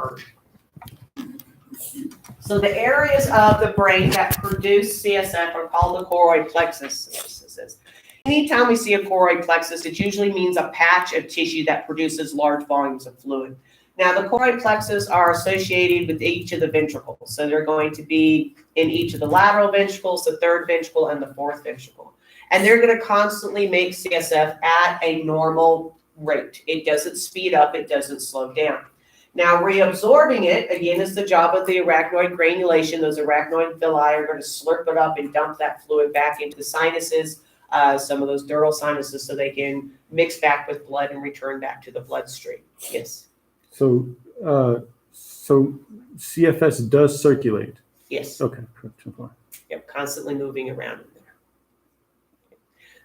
return. So the areas of the brain that produce CSF are called the choroid plexuses. Anytime we see a choroid plexus, it usually means a patch of tissue that produces large volumes of fluid. Now, the choroid plexus are associated with each of the ventricles. So they're going to be in each of the lateral ventricles, the third ventricle, and the fourth ventricle. And they're going to constantly make CSF at a normal rate. It doesn't speed up, it doesn't slow down. Now, reabsorbing it, again, is the job of the arachnoid granulation. Those arachnoid villi are going to slurp it up and dump that fluid back into the sinuses, some of those dural sinuses, so they can mix back with blood and return back to the bloodstream. Yes? So CFS does circulate? Yes. Okay. Yep, constantly moving around in there.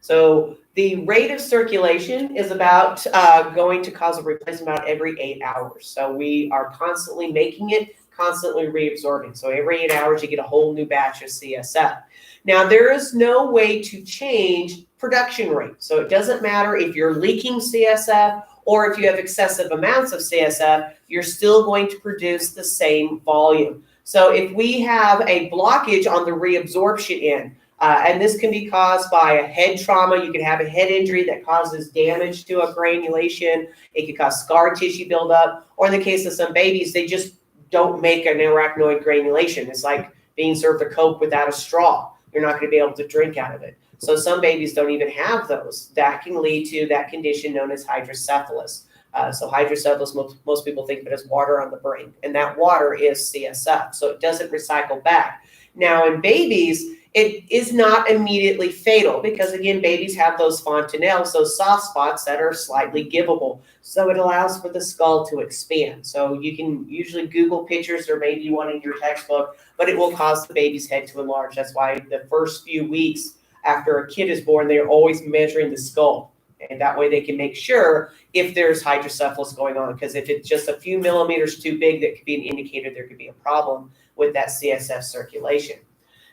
So the rate of circulation is about going to cause a replacement about every 8 hours. So we are constantly making it, constantly reabsorbing. So every 8 hours, you get a whole new batch of CSF. Now, there is no way to change production rate. So it doesn't matter if you're leaking CSF or if you have excessive amounts of CSF, you're still going to produce the same volume. So if we have a blockage on the reabsorption end, and this can be caused by a head trauma. You can have a head injury that causes damage to a granulation. It could cause scar tissue buildup. Or in the case of some babies, they just don't make an arachnoid granulation. It's like being served a Coke without a straw. You're not going to be able to drink out of it. So some babies don't even have those. That can lead to that condition known as hydrocephalus. So hydrocephalus, most people think of it as water on the brain. And that water is CSF. So it doesn't recycle back. Now in babies, it is not immediately fatal because, again, babies have those fontanelles, those soft spots that are slightly givable. So it allows for the skull to expand. So you can usually Google pictures or maybe one in your textbook, but it will cause the baby's head to enlarge. That's why the first few weeks after a kid is born, they're always measuring the skull. And that way they can make sure if there's hydrocephalus going on. Because if it's just a few millimeters too big, that could be an indicator there could be a problem with that CSF circulation.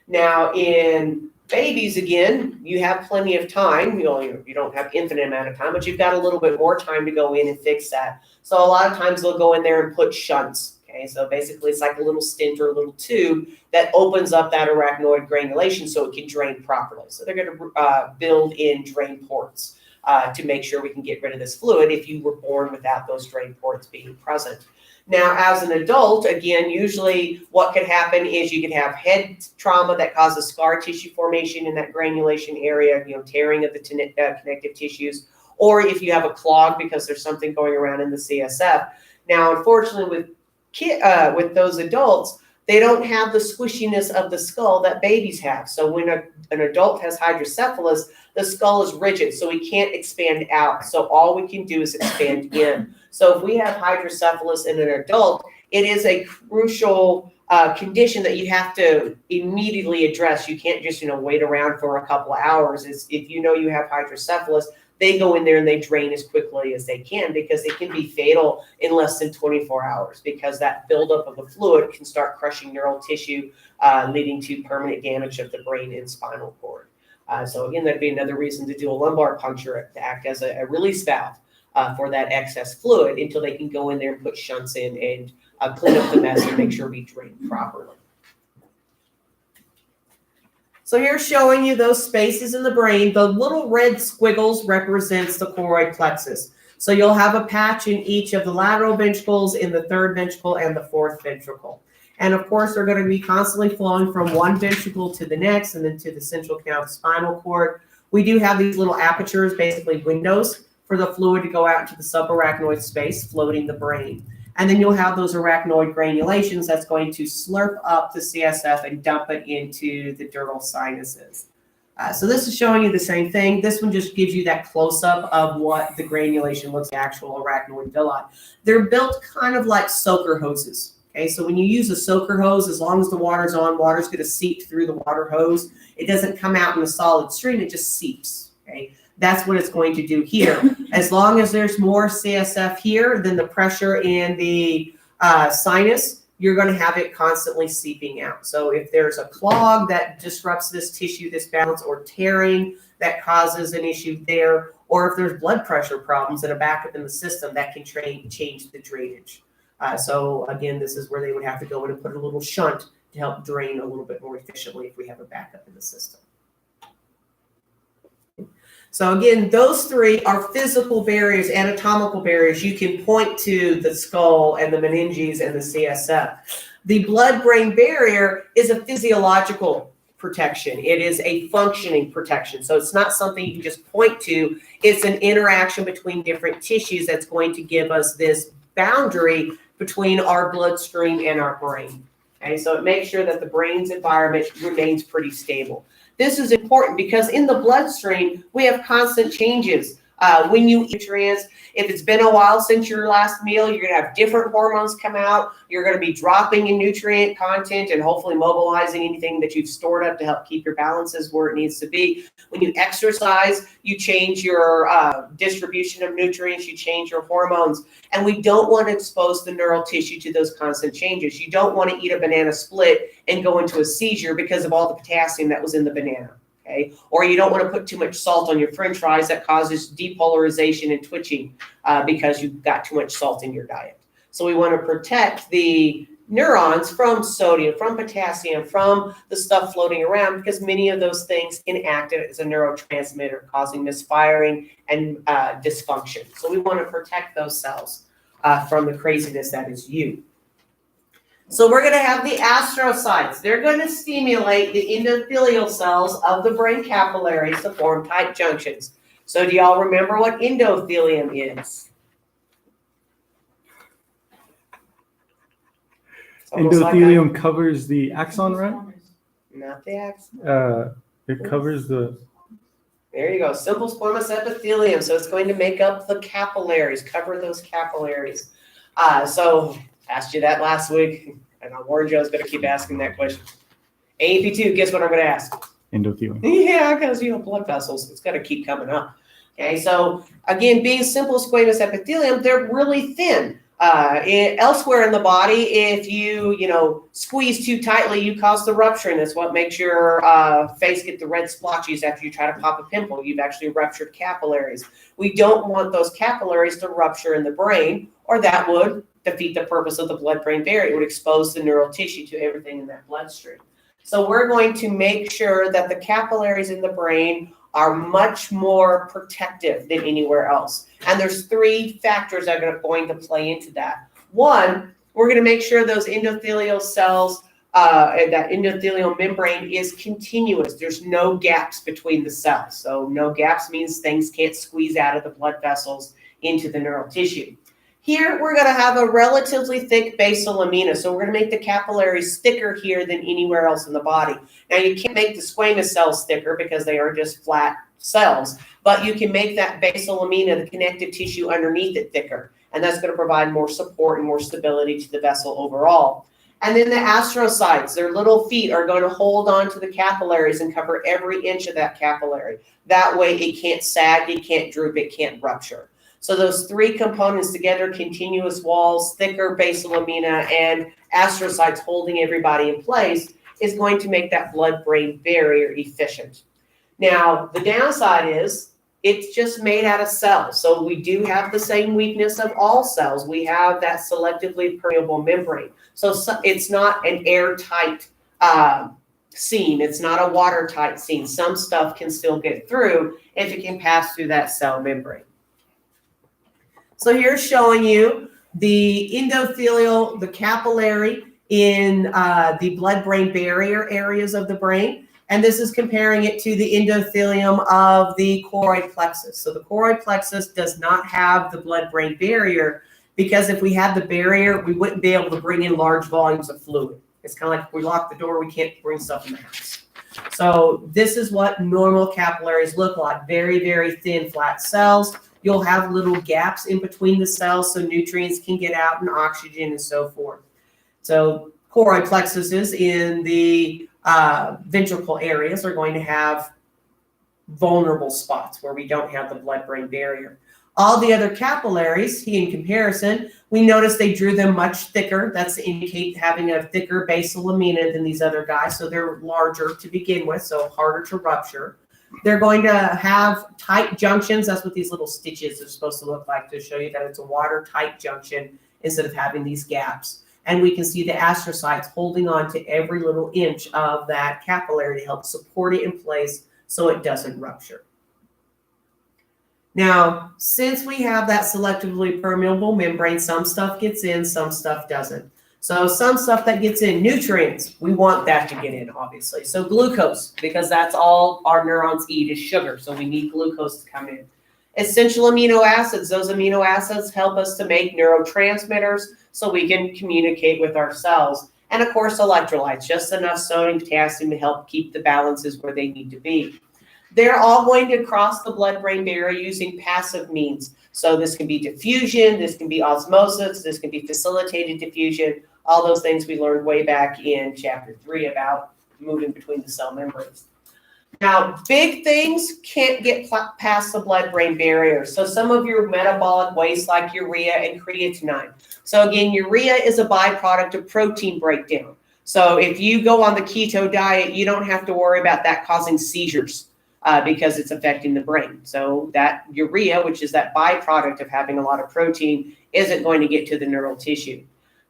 Now, in babies, again, you have plenty of time. You don't have infinite amount of time, but you've got a little bit more time to go in and fix that. So a lot of times they'll go in there and put shunts. Okay, so basically it's like a little stent or a little tube that opens up that arachnoid granulation so it can drain properly. So they're going to build in drain ports to make sure we can get rid of this fluid if you were born without those drain ports being present. Now, as an adult, again, usually what could happen is you could have head trauma that causes scar tissue formation in that granulation area, tearing of the connective tissues, or if you have a clog because there's something going around in the CSF. Now, unfortunately, with those adults, they don't have the squishiness of the skull that babies have. So when an adult has hydrocephalus, the skull is rigid, so we can't expand out. So all we can do is expand in. So if we have hydrocephalus in an adult, it is a crucial condition that you have to immediately address. You can't just wait around for a couple of hours. If you know you have hydrocephalus, they go in there and they drain as quickly as they can because it can be fatal in less than 24 hours because that buildup of the fluid can start crushing neural tissue, leading to permanent damage of the brain and spinal cord. So again, that'd be another reason to do a lumbar puncture to act as a release valve for that excess fluid until they can go in there and put shunts in and clean up the mess and make sure we drain properly. So here's showing you those spaces in the brain. The little red squiggles represents the choroid plexus. So you'll have a patch in each of the lateral ventricles, in the third ventricle and the fourth ventricle. And of course, they're going to be constantly flowing from one ventricle to the next and then to the central canal of the spinal cord. We do have these little apertures, basically windows, for the fluid to go out into the subarachnoid space, floating the brain. And then you'll have those arachnoid granulations that's going to slurp up the CSF and dump it into the dural sinuses. So this is showing you the same thing. This one just gives you that close-up of what the granulation looks like, actual arachnoid villi. They're built kind of like soaker hoses. Okay, so when you use a soaker hose, as long as the water's on, water's going to seep through the water hose. It doesn't come out in a solid stream, it just seeps. Okay, that's what it's going to do here. As long as there's more CSF here than the pressure in the sinus, you're going to have it constantly seeping out. So if there's a clog that disrupts this tissue, this balance, or tearing that causes an issue there, or if there's blood pressure problems that are back up in the system, that can change the drainage. So again, this is where they would have to go in and put a little shunt to help drain a little bit more efficiently if we have a backup in the system. So again, those three are physical barriers, anatomical barriers. You can point to the skull and the meninges and the CSF. The blood-brain barrier is a physiological protection. It is a functioning protection. So it's not something you can just point to. It's an interaction between different tissues that's going to give us this boundary between our bloodstream and our brain. Okay, so it makes sure that the brain's environment remains pretty stable. This is important because in the bloodstream, we have constant changes. When you eat nutrients, if it's been a while since your last meal, you're going to have different hormones come out. You're going to be dropping in nutrient content and hopefully mobilizing anything that you've stored up to help keep your balances where it needs to be. When you exercise, you change your distribution of nutrients, you change your hormones, and we don't want to expose the neural tissue to those constant changes. You don't want to eat a banana split and go into a seizure because of all the potassium that was in the banana. Okay. Or you don't want to put too much salt on your French fries that causes depolarization and twitching because you've got too much salt in your diet. So we want to protect the neurons from sodium, from potassium, from the stuff floating around because many of those things can act as a neurotransmitter, causing misfiring and dysfunction. So we want to protect those cells from the craziness that is you. So we're going to have the astrocytes. They're going to stimulate the endothelial cells of the brain capillaries to form tight junctions. So do y'all remember what endothelium is? Endothelium covers the axon, right? Not the axon. It covers the... There you go. Simple squamous epithelium. So it's going to make up the capillaries, cover those capillaries. So asked you that last week, and I warned you I was going to keep asking that question. A&P2, guess what I'm going to ask? Endothelium. Yeah, because, blood vessels, it's got to keep coming up. Okay, so again, being simple squamous epithelium, they're really thin. Elsewhere in the body, if you squeeze too tightly, you cause the rupture, and that's what makes your face get the red splotches after you try to pop a pimple. You've actually ruptured capillaries. We don't want those capillaries to rupture in the brain, or that would defeat the purpose of the blood-brain barrier. It would expose the neural tissue to everything in that bloodstream. So we're going to make sure that the capillaries in the brain are much more protective than anywhere else. And there's three factors that are going to play into that. One, we're going to make sure those endothelial cells, that endothelial membrane is continuous. There's no gaps between the cells. So no gaps means things can't squeeze out of the blood vessels into the neural tissue. Here, we're going to have a relatively thick basal lamina. So we're going to make the capillaries thicker here than anywhere else in the body. Now, you can't make the squamous cells thicker because they are just flat cells, but you can make that basal lamina, the connective tissue underneath it, thicker. And that's going to provide more support and more stability to the vessel overall. And then the astrocytes, their little feet are going to hold on to the capillaries and cover every inch of that capillary. That way, it can't sag, it can't droop, it can't rupture. So those three components together, continuous walls, thicker basal lamina, and astrocytes holding everybody in place, is going to make that blood-brain barrier efficient. Now, the downside is it's just made out of cells. So we do have the same weakness of all cells. We have that selectively permeable membrane. So it's not an airtight seam. It's not a watertight seam. Some stuff can still get through if it can pass through that cell membrane. So here's showing you the endothelial, the capillary in the blood-brain barrier areas of the brain. And this is comparing it to the endothelium of the choroid plexus. So the choroid plexus does not have the blood-brain barrier because if we had the barrier, we wouldn't be able to bring in large volumes of fluid. It's kind of like if we lock the door, we can't bring stuff in the house. So this is what normal capillaries look like. Very, very thin, flat cells. You'll have little gaps in between the cells so nutrients can get out and oxygen and so forth. So choroid plexuses in the ventricle areas are going to have vulnerable spots where we don't have the blood-brain barrier. All the other capillaries, in comparison, we notice they drew them much thicker. That's to indicate having a thicker basal lamina than these other guys. So they're larger to begin with, so harder to rupture. They're going to have tight junctions. That's what these little stitches are supposed to look like to show you that it's a watertight junction instead of having these gaps. And we can see the astrocytes holding on to every little inch of that capillary to help support it in place so it doesn't rupture. Now, since we have that selectively permeable membrane, some stuff gets in, some stuff doesn't. So some stuff that gets in, nutrients, we want that to get in, obviously. So glucose, because that's all our neurons eat is sugar. So we need glucose to come in. Essential amino acids, those amino acids help us to make neurotransmitters so we can communicate with our cells. And of course, electrolytes, just enough sodium, potassium to help keep the balances where they need to be. They're all going to cross the blood-brain barrier using passive means. So this can be diffusion, this can be osmosis, this can be facilitated diffusion, all those things we learned way back in chapter 3 about moving between the cell membranes. Now, big things can't get past the blood-brain barrier. So some of your metabolic waste like urea and creatinine. So again, urea is a byproduct of protein breakdown. So if you go on the keto diet, you don't have to worry about that causing seizures because it's affecting the brain. So that urea, which is that byproduct of having a lot of protein, isn't going to get to the neural tissue.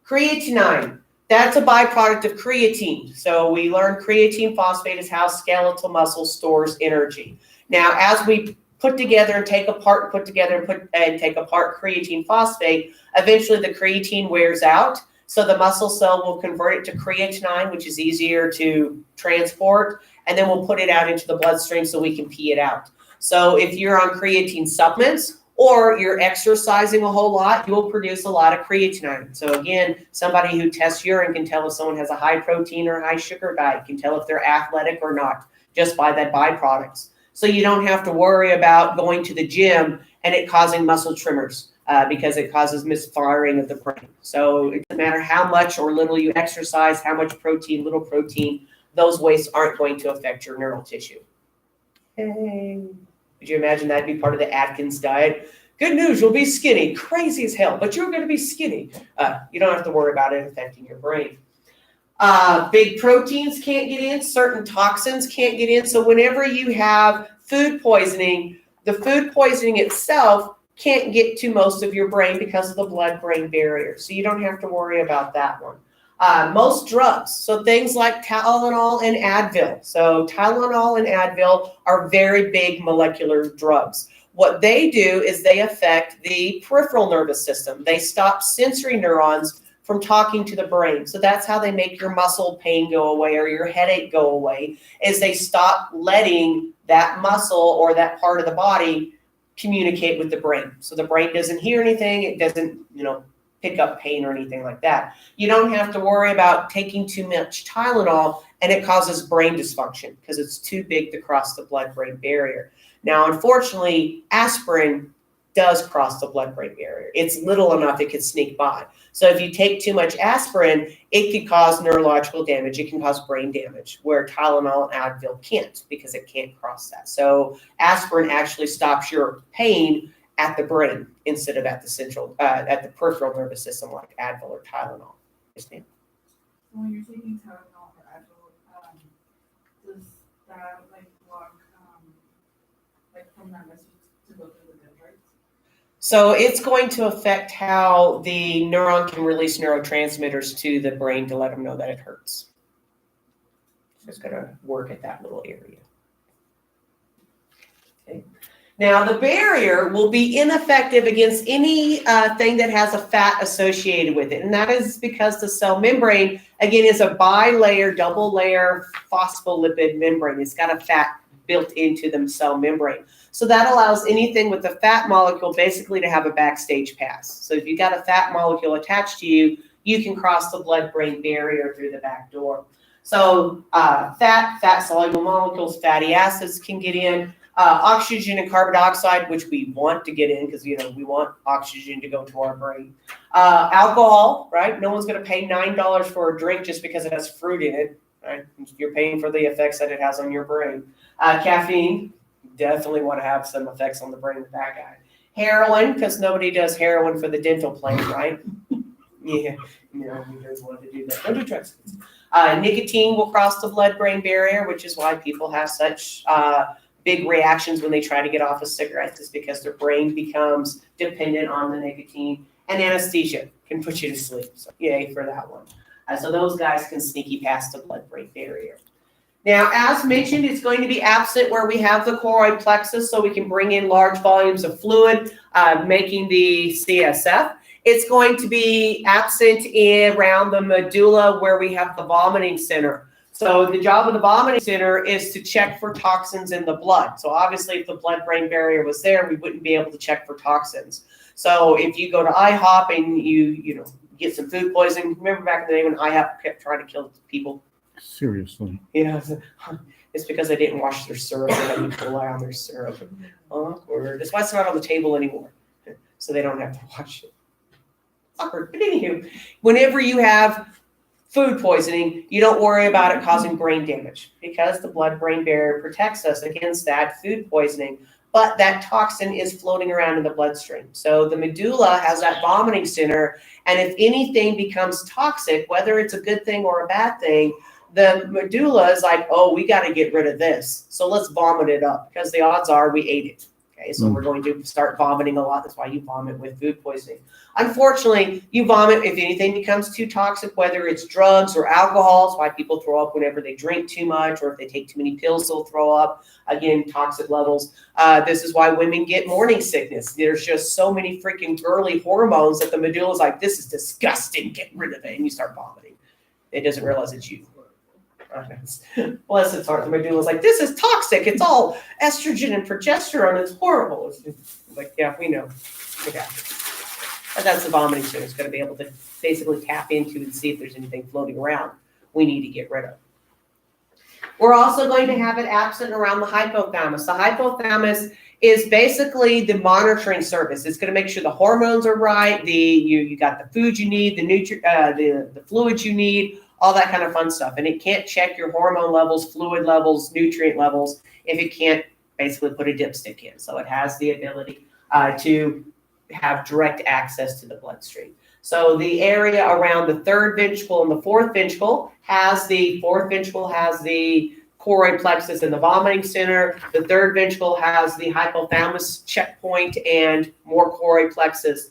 Creatinine. That's a byproduct of creatine. So we learned creatine phosphate is how skeletal muscle stores energy. Now, as we put together and take apart, put together and take apart creatine phosphate, eventually the creatine wears out. So the muscle cell will convert it to creatinine, which is easier to transport, and then we'll put it out into the bloodstream so we can pee it out. So if you're on creatine supplements, or you're exercising a whole lot, you'll produce a lot of creatinine. So again, somebody who tests urine can tell if someone has a high protein or high sugar diet, can tell if they're athletic or not, just by that byproducts. So you don't have to worry about going to the gym and it causing muscle tremors because it causes misfiring of the brain. So it doesn't matter how much or little you exercise, how much protein, little protein, those wastes aren't going to affect your neural tissue. Hey. Could you imagine that'd be part of the Atkins diet? Good news, you'll be skinny. Crazy as hell, but you're going to be skinny. You don't have to worry about it affecting your brain. Big proteins can't get in. Certain toxins can't get in. So whenever you have food poisoning, the food poisoning itself can't get to most of your brain because of the blood-brain barrier. So you don't have to worry about that one. Most drugs, so things like Tylenol and Advil. So Tylenol and Advil are very big molecular drugs. What they do is they affect the peripheral nervous system. They stop sensory neurons from talking to the brain. So that's how they make your muscle pain go away or your headache go away, is they stop letting that muscle or that part of the body communicate with the brain. So the brain doesn't hear anything. It doesn't, pick up pain or anything like that. You don't have to worry about taking too much Tylenol and it causes brain dysfunction because it's too big to cross the blood-brain barrier. Now, unfortunately, aspirin does cross the blood-brain barrier. It's little enough it could sneak by. So if you take too much aspirin, it could cause neurological damage. It can cause brain damage, where Tylenol and Advil can't because it can't cross that. So aspirin actually stops your pain at the brain instead of at the peripheral nervous system like Advil or Tylenol. Yes, ma'am. When you're taking Tylenol or Advil, does that block from that message to go through the dendrites? So it's going to affect how the neuron can release neurotransmitters to the brain to let them know that it hurts. So it's going to work at that little area. Okay. Now, the barrier will be ineffective against any thing that has a fat associated with it. And that is because the cell membrane, again, is a bilayer, double layer phospholipid membrane. It's got a fat built into the cell membrane. So that allows anything with a fat molecule basically to have a backstage pass. So if you've got a fat molecule attached to you, you can cross the blood-brain barrier through the back door. So fat-soluble molecules, fatty acids can get in. Oxygen and carbon dioxide, which we want to get in because, we want oxygen to go to our brain. Alcohol, right? No one's going to pay $9 for a drink just because it has fruit in it, right? You're paying for the effects that it has on your brain. Caffeine, definitely want to have some effects on the brain with that guy. Heroin, because nobody does heroin for the dental plan, right? Yeah, we don't want to do that. Don't do drugs. Nicotine will cross the blood-brain barrier, which is why people have such big reactions when they try to get off of cigarettes, is because their brain becomes dependent on the nicotine. and anesthesia can put you to sleep. So yay for that one. So those guys can sneaky past the blood-brain barrier. Now, as mentioned, it's going to be absent where we have the choroid plexus, so we can bring in large volumes of fluid, making the CSF. It's going to be absent around the medulla where we have the vomiting center. So the job of the vomiting center is to check for toxins in the blood. So obviously, if the blood-brain barrier was there, we wouldn't be able to check for toxins. So if you go to IHOP and you get some food poisoning, remember back in the day when IHOP kept trying to kill people? Seriously. Yeah, it's because they didn't wash their syrup. They had E. coli on their syrup. Awkward. That's why it's not on the table anymore, so they don't have to wash it. Awkward. But anywho, whenever you have food poisoning, you don't worry about it causing brain damage because the blood-brain barrier protects us against that food poisoning. But that toxin is floating around in the bloodstream. So the medulla has that vomiting center, and if anything becomes toxic, whether it's a good thing or a bad thing, the medulla is like, oh, we got to get rid of this. So let's vomit it up because the odds are we ate it. Okay, so we're going to start vomiting a lot. That's why you vomit with food poisoning. Unfortunately, you vomit if anything becomes too toxic, whether it's drugs or alcohol. That's why people throw up whenever they drink too much, or if they take too many pills, they'll throw up. Again, toxic levels. This is why women get morning sickness. There's just so many freaking girly hormones that the medulla is like, this is disgusting. Get rid of it. And you start vomiting. It doesn't realize it's you. Bless its heart. The medulla is like, this is toxic. It's all estrogen and progesterone. It's horrible. It's like, yeah, we know. Okay. But that's the vomiting center. It's going to be able to basically tap into and see if there's anything floating around we need to get rid of. We're also going to have it absent around the hypothalamus. The hypothalamus is basically the monitoring service. It's going to make sure the hormones are right. You got the food you need, the fluids you need, all that kind of fun stuff. And it can't check your hormone levels, fluid levels, nutrient levels if it can't basically put a dipstick in. So it has the ability to have direct access to the bloodstream. So the area around the third ventricle and the fourth ventricle has the choroid plexus and the vomiting center. The third ventricle has the hypothalamus checkpoint and more choroid plexus.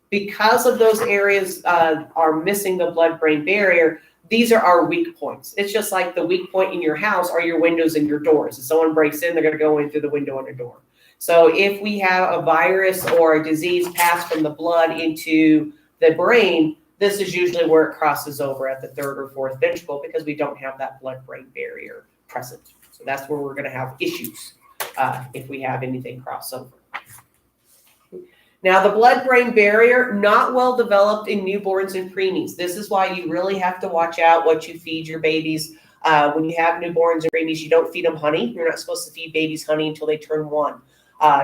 Because of those areas are missing the blood-brain barrier, these are our weak points. It's just like the weak point in your house are your windows and your doors. If someone breaks in, they're going to go in through the window and the door. So if we have a virus or a disease pass from the blood into the brain, this is usually where it crosses over at the third or fourth ventricle because we don't have that blood-brain barrier present. So that's where we're going to have issues if we have anything cross over. Now, the blood-brain barrier, not well developed in newborns and preemies. This is why you really have to watch out what you feed your babies. When you have newborns and preemies, you don't feed them honey. You're not supposed to feed babies honey until they turn 1.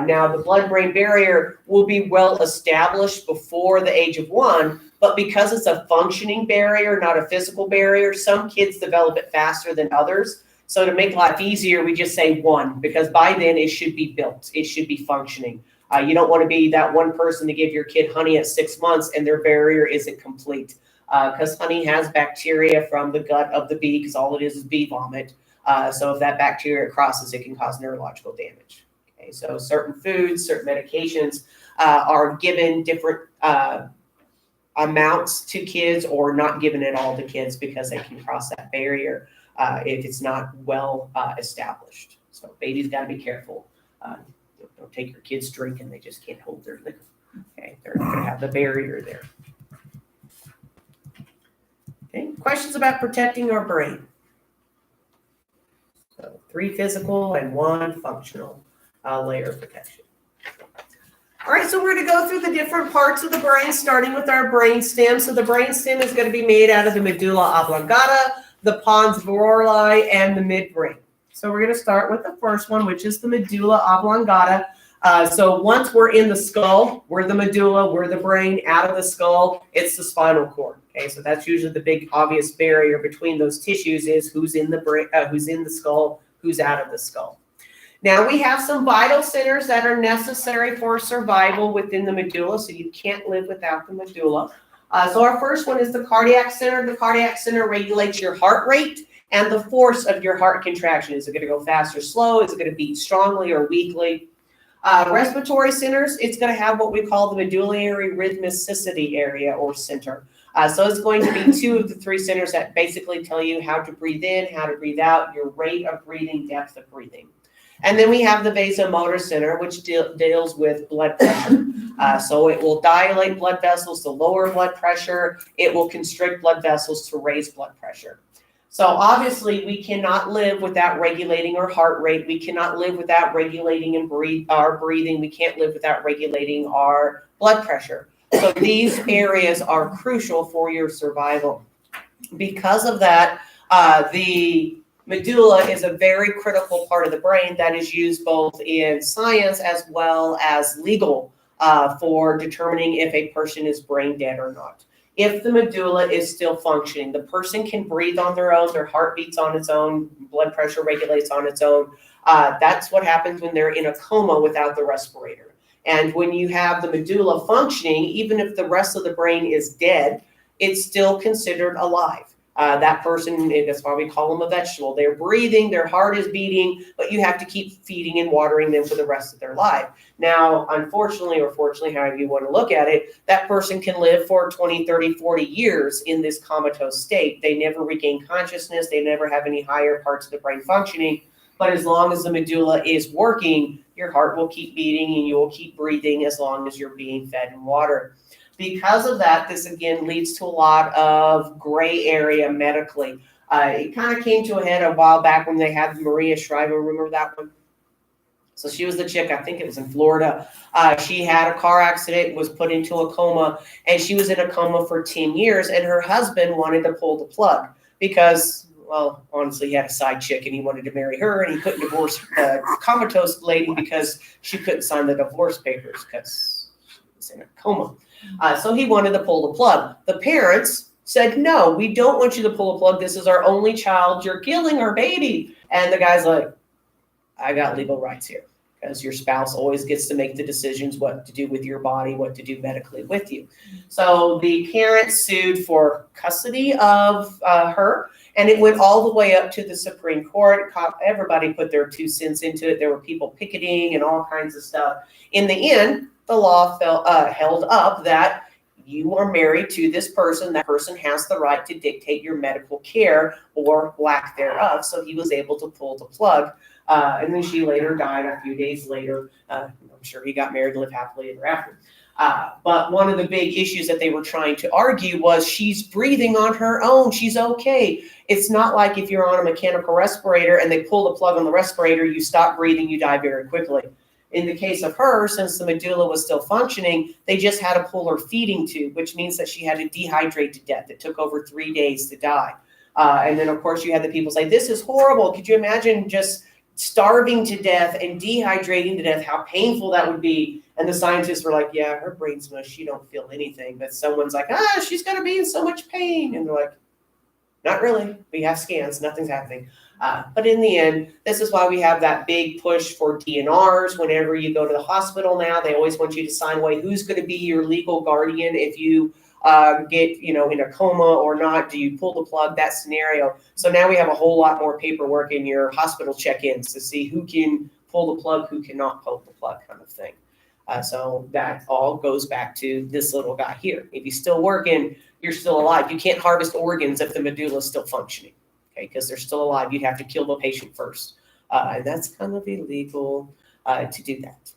Now, the blood-brain barrier will be well established before the age of 1, but because it's a functioning barrier, not a physical barrier, some kids develop it faster than others. So to make life easier, we just say 1, because by then it should be built. It should be functioning. You don't want to be that one person to give your kid honey at 6 months and their barrier isn't complete. Because honey has bacteria from the gut of the bee, because all it is bee vomit. So if that bacteria crosses, it can cause neurological damage. Okay, so certain foods, certain medications are given different amounts to kids or not given at all to kids because they can cross that barrier if it's not well established. So babies got to be careful. Don't take your kids drinking. They just can't hold their liquor. Okay, they're going to have the barrier there. Okay, questions about protecting our brain? So 3 physical and 1 functional layer of protection. All right, so we're going to go through the different parts of the brain, starting with our brain stem. So the brain stem is going to be made out of the medulla oblongata, the pons varolii, and the midbrain. So we're going to start with the first one, which is the medulla oblongata. So once we're in the skull, we're the medulla, we're the brain. Out of the skull, it's the spinal cord. Okay, so that's usually the big obvious barrier between those tissues is who's in the brain, who's in the skull, who's out of the skull. Now we have some vital centers that are necessary for survival within the medulla, so you can't live without the medulla. So our first one is the cardiac center. The cardiac center regulates your heart rate and the force of your heart contraction. Is it going to go fast or slow? Is it going to beat strongly or weakly? Respiratory centers, it's going to have what we call the medullary rhythmicity area or center. So it's going to be 2 of the 3 centers that basically tell you how to breathe in, how to breathe out, your rate of breathing, depth of breathing. And then we have the vasomotor center, which deals with blood pressure. So it will dilate blood vessels to lower blood pressure. It will constrict blood vessels to raise blood pressure. So obviously we cannot live without regulating our heart rate. We cannot live without regulating our breathing. We can't live without regulating our blood pressure. So these areas are crucial for your survival. Because of that, the medulla is a very critical part of the brain that is used both in science as well as legal for determining if a person is brain dead or not. If the medulla is still functioning, the person can breathe on their own, their heart beats on its own, blood pressure regulates on its own. That's what happens when they're in a coma without the respirator. And when you have the medulla functioning, even if the rest of the brain is dead, it's still considered alive. That person, that's why we call them a vegetable. They're breathing, their heart is beating, but you have to keep feeding and watering them for the rest of their life. Now, unfortunately, or fortunately, however you want to look at it, that person can live for 20, 30, 40 years in this comatose state. They never regain consciousness. They never have any higher parts of the brain functioning. But as long as the medulla is working, your heart will keep beating and you will keep breathing as long as you're being fed and watered. Because of that, this again leads to a lot of gray area medically. It kind of came to a head a while back when they had Maria Shriver. Remember that one? So she was the chick, I think it was in Florida. She had a car accident, was put into a coma, and she was in a coma for 10 years, and her husband wanted to pull the plug because, well, honestly, he had a side chick, and he wanted to marry her, and he couldn't divorce the comatose lady because she couldn't sign the divorce papers because she was in a coma. So he wanted to pull the plug. The parents said, no, we don't want you to pull a plug. This is our only child. You're killing our baby. And the guy's like, I got legal rights here because your spouse always gets to make the decisions what to do with your body, what to do medically with you. So the parents sued for custody of her, and it went all the way up to the Supreme Court. Everybody put their 2 cents into it. There were people picketing and all kinds of stuff. In the end, the law held up that you are married to this person. That person has the right to dictate your medical care or lack thereof. So he was able to pull the plug. And then she later died a few days later. I'm sure he got married and lived happily ever after. But one of the big issues that they were trying to argue was she's breathing on her own. She's okay. It's not like if you're on a mechanical respirator and they pull the plug on the respirator, you stop breathing, you die very quickly. In the case of her, since the medulla was still functioning, they just had to pull her feeding tube, which means that she had to dehydrate to death. It took over 3 days to die. And then, of course, you had the people say, this is horrible. Could you imagine just starving to death and dehydrating to death, how painful that would be? And the scientists were like, yeah, her brain's mush. She don't feel anything. But someone's like, she's going to be in so much pain. And they're like, not really. We have scans. Nothing's happening. But in the end, this is why we have that big push for DNRs. Whenever you go to the hospital now, they always want you to sign away who's going to be your legal guardian if you get, in a coma or not. Do you pull the plug? That scenario. So now we have a whole lot more paperwork in your hospital check-ins to see who can pull the plug, who cannot pull the plug, kind of thing. So that all goes back to this little guy here. If he's still working, you're still alive. You can't harvest organs if the medulla is still functioning. Because they're still alive, you'd have to kill the patient first. And that's kind of illegal to do that.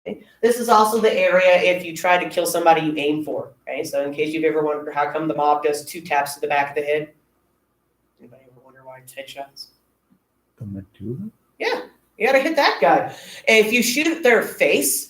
Okay? This is also the area if you try to kill somebody you aim for. Okay, so in case you've ever wondered how come the mob does 2 taps to the back of the head. Anybody ever wonder why it's headshots? The medulla? Yeah, you got to hit that guy. If you shoot their face,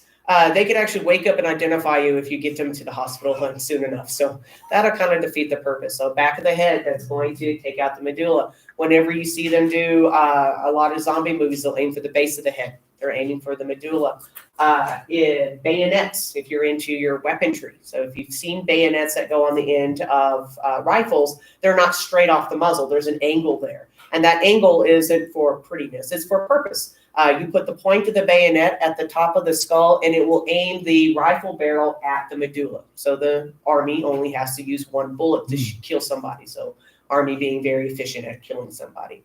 they can actually wake up and identify you if you get them to the hospital soon enough. So that'll kind of defeat the purpose. So back of the head, that's going to take out the medulla. Whenever you see them do a lot of zombie movies, they'll aim for the base of the head. They're aiming for the medulla. Bayonets, if you're into your weaponry. So if you've seen bayonets that go on the end of rifles, they're not straight off the muzzle. There's an angle there. And that angle isn't for prettiness. It's for purpose. You put the point of the bayonet at the top of the skull, and it will aim the rifle barrel at the medulla. So the Army only has to use 1 bullet to kill somebody. So Army being very efficient at killing somebody.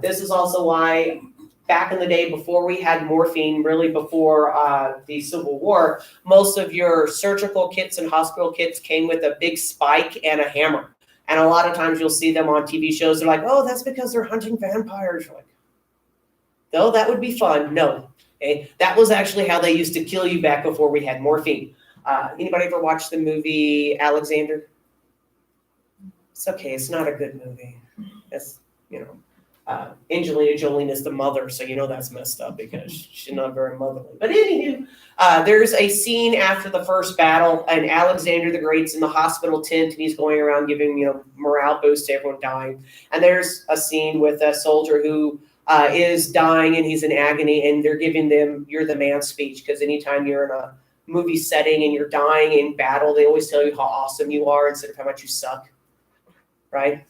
This is also why back in the day before we had morphine, really before the Civil War, most of your surgical kits and hospital kits came with a big spike and a hammer. And a lot of times you'll see them on TV shows. They're like, oh, that's because they're hunting vampires. You're like, no, that would be fun. No. Okay. That was actually how they used to kill you back before we had morphine. Anybody ever watch the movie Alexander? It's okay. It's not a good movie. It's, Angelina Jolie is the mother, so that's messed up because she's not very motherly. But anywho, there's a scene after the first battle, and Alexander the Great's in the hospital tent, and he's going around giving morale boost to everyone dying. And there's a scene with a soldier who is dying, and he's in agony, and they're giving them "You're the man" speech, because anytime you're in a movie setting and you're dying in battle, they always tell you how awesome you are instead of how much you suck, right?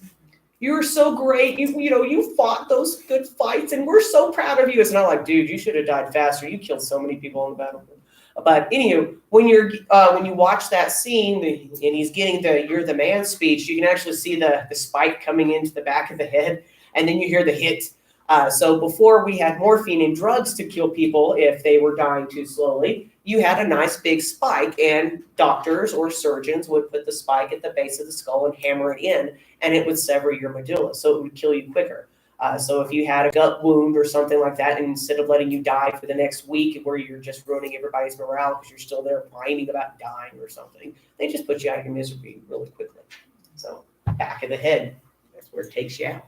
You're so great. You fought those good fights, and we're so proud of you. It's not like, dude, you should have died faster. You killed so many people on the battlefield. But anywho, when you watch that scene and he's getting the "You're the man" speech, you can actually see the spike coming into the back of the head, and then you hear the hit. So before we had morphine and drugs to kill people if they were dying too slowly, you had a nice big spike, and doctors or surgeons would put the spike at the base of the skull and hammer it in, and it would sever your medulla, so it would kill you quicker. So if you had a gut wound or something like that, and instead of letting you die for the next week where you're just ruining everybody's morale because you're still there whining about dying or something, they just put you out of your misery really quickly. So back of the head, that's where it takes you out.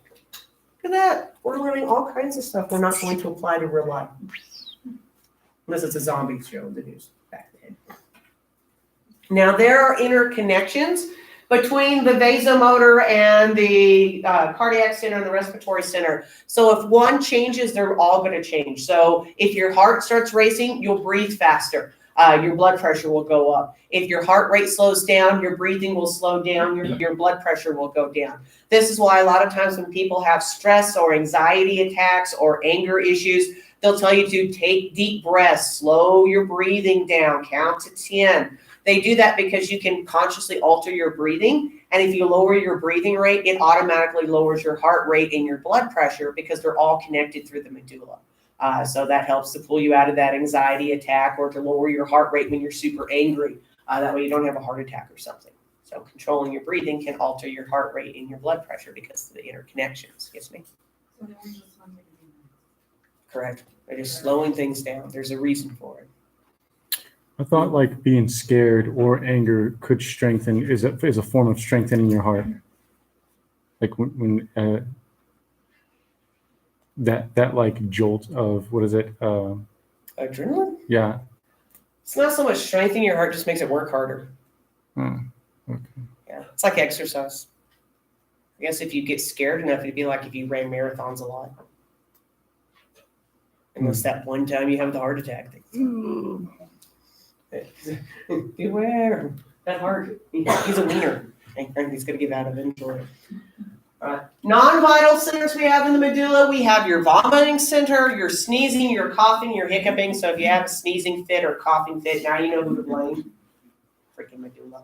Look at that. We're learning all kinds of stuff we're not going to apply to real life. Unless it's a zombie show, the news back then. Now, there are interconnections between the vasomotor and the cardiac center and the respiratory center. So if one changes, they're all going to change. So if your heart starts racing, you'll breathe faster. Your blood pressure will go up. If your heart rate slows down, your breathing will slow down, your blood pressure will go down. This is why a lot of times when people have stress or anxiety attacks or anger issues, they'll tell you to take deep breaths, slow your breathing down, count to 10. They do that because you can consciously alter your breathing. And if you lower your breathing rate, it automatically lowers your heart rate and your blood pressure because they're all connected through the medulla. So that helps to pull you out of that anxiety attack or to lower your heart rate when you're super angry. That way you don't have a heart attack or something. So controlling your breathing can alter your heart rate and your blood pressure because of the interconnections. Yes, ma'am? So they're just one thing. Correct. They're just slowing things down. There's a reason for it. I thought like being scared or anger could strengthen is a form of strengthening your heart. Like when that like jolt of what is it? Adrenaline? Yeah. It's not so much strengthening your heart, just makes it work harder. Okay. Yeah, it's like exercise. I guess if you get scared enough, it'd be like if you ran marathons a lot. Unless that one time you have the heart attack. Beware, that heart. He's a wiener. And he's going to give out eventually. Non-vital centers we have in the medulla. We have your vomiting center, your sneezing, your coughing, your hiccuping. So if you have a sneezing fit or coughing fit, now you know who to blame. Freaking medulla.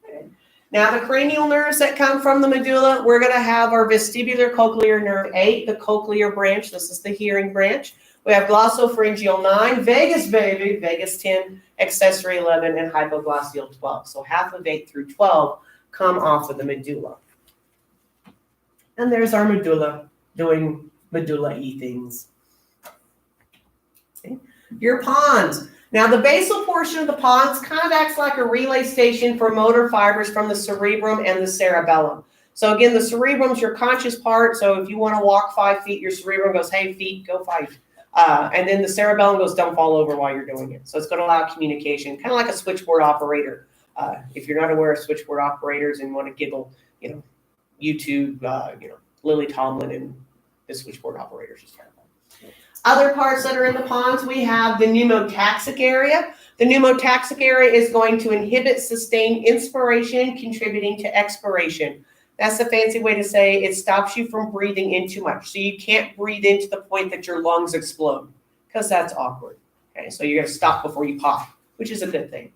Okay. Now the cranial nerves that come from the medulla, we're going to have our vestibular cochlear nerve 8, the cochlear branch. This is the hearing branch. We have glossopharyngeal 9, vagus baby, vagus 10, accessory 11, and hypoglossal 12. So half of 8 through 12 come off of the medulla. And there's our medulla doing medulla-y things. See? Your pons. Now the basal portion of the pons kind of acts like a relay station for motor fibers from the cerebrum and the cerebellum. So again, the cerebrum is your conscious part. So if you want to walk 5 feet, your cerebrum goes, hey, feet, go 5. And then the cerebellum goes, don't fall over while you're doing it. So it's going to allow communication, kind of like a switchboard operator. If you're not aware of switchboard operators and want to giggle, YouTube, Lily Tomlin and the switchboard operators. Other parts that are in the pons, we have the pneumotaxic area. The pneumotaxic area is going to inhibit sustained inspiration, contributing to expiration. That's the fancy way to say it stops you from breathing in too much. So you can't breathe in to the point that your lungs explode because that's awkward. Okay, so you're going to stop before you pop, which is a good thing.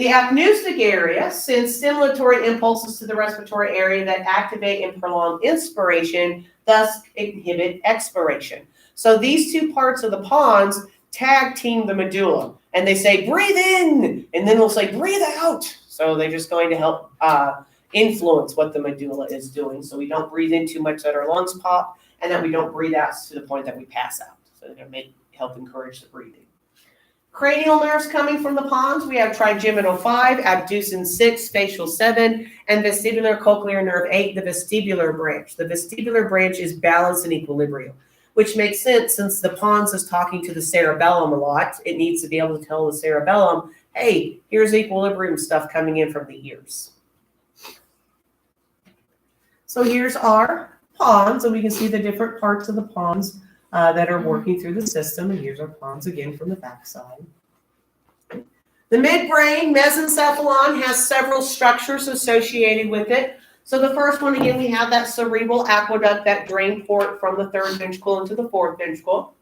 The apneustic area sends stimulatory impulses to the respiratory area that activate and prolong inspiration, thus inhibit expiration. So these two parts of the pons tag team the medulla, and they say breathe in, and then we'll say breathe out. So they're just going to help influence what the medulla is doing, so we don't breathe in too much that our lungs pop, and that we don't breathe out to the point that we pass out. So they're going to help encourage the breathing. Cranial nerves coming from the pons, we have trigeminal 5, abducens 6, facial 7, and vestibular cochlear nerve 8, the vestibular branch. The vestibular branch is balance and equilibrium, which makes sense since the pons is talking to the cerebellum a lot. It needs to be able to tell the cerebellum, hey, here's equilibrium stuff coming in from the ears. So here's our pons, and we can see the different parts of the pons that are working through the system, and here's our pons again from the backside. The midbrain mesencephalon has several structures associated with it. So the first one, again, we have that cerebral aqueduct, that drain port from the third ventricle into the fourth ventricle.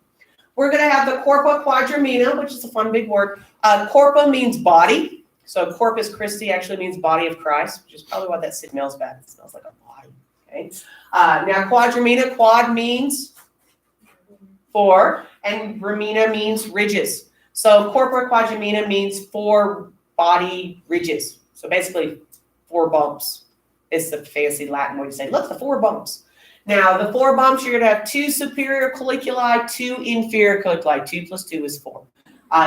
We're going to have the corpora quadramina, which is a fun big word. Corpa means body. So Corpus Christi actually means body of Christ, which is probably why that smells bad. It smells like a body. Okay. Now quadramina, quad means 4, and ramina means ridges. So corpora quadramina means 4 body ridges. So basically 4 bumps is the fancy Latin way to say, look, the 4 bumps. Now the 4 bumps, you're going to have 2 superior colliculi, 2 inferior colliculi. 2 plus 2 is 4.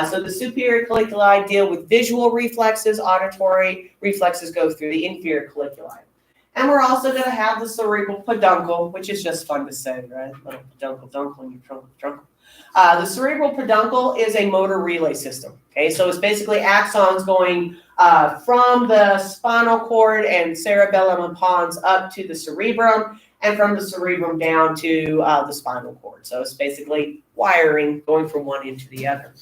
So the superior colliculi deal with visual reflexes, auditory reflexes go through the inferior colliculi. And we're also going to have the cerebral peduncle, which is just fun to say, right? Little peduncle, dunkle in your trunk. The cerebral peduncle is a motor relay system. Okay, so it's basically axons going from the spinal cord and cerebellum and pons up to the cerebrum, and from the cerebrum down to the spinal cord. So it's basically wiring going from one end to the other.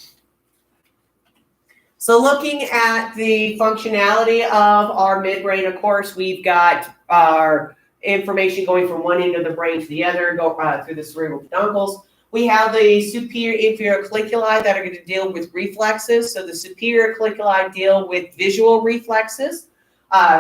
So looking at the functionality of our midbrain, of course, we've got our information going from one end of the brain to the other, go through the cerebral peduncles. We have the superior inferior colliculi that are going to deal with reflexes. So the superior colliculi deal with visual reflexes.